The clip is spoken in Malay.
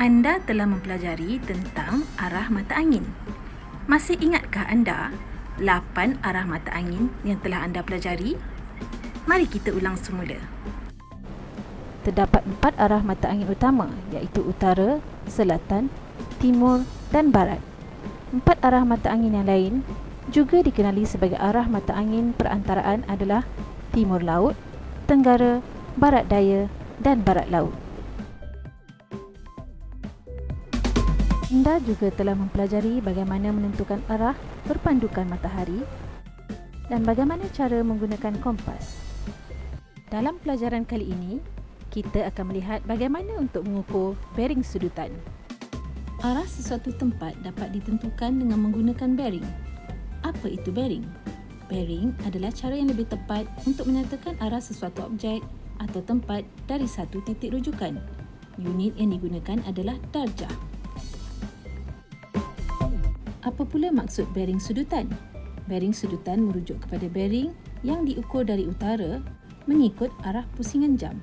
Anda telah mempelajari tentang arah mata angin. Masih ingatkah anda 8 arah mata angin yang telah anda pelajari? Mari kita ulang semula. Terdapat 4 arah mata angin utama, iaitu utara, selatan, timur dan barat. 4 arah mata angin yang lain juga dikenali sebagai arah mata angin perantaraan adalah timur laut, tenggara, barat daya dan barat laut. Anda juga telah mempelajari bagaimana menentukan arah perpandukan matahari dan bagaimana cara menggunakan kompas. Dalam pelajaran kali ini, kita akan melihat bagaimana untuk mengukur bearing sudutan. Arah sesuatu tempat dapat ditentukan dengan menggunakan bearing. Apa itu bearing? Bearing adalah cara yang lebih tepat untuk menyatakan arah sesuatu objek atau tempat dari satu titik rujukan. Unit yang digunakan adalah darjah. Apa pula maksud bearing sudutan? Bearing sudutan merujuk kepada bearing yang diukur dari utara mengikut arah pusingan jam.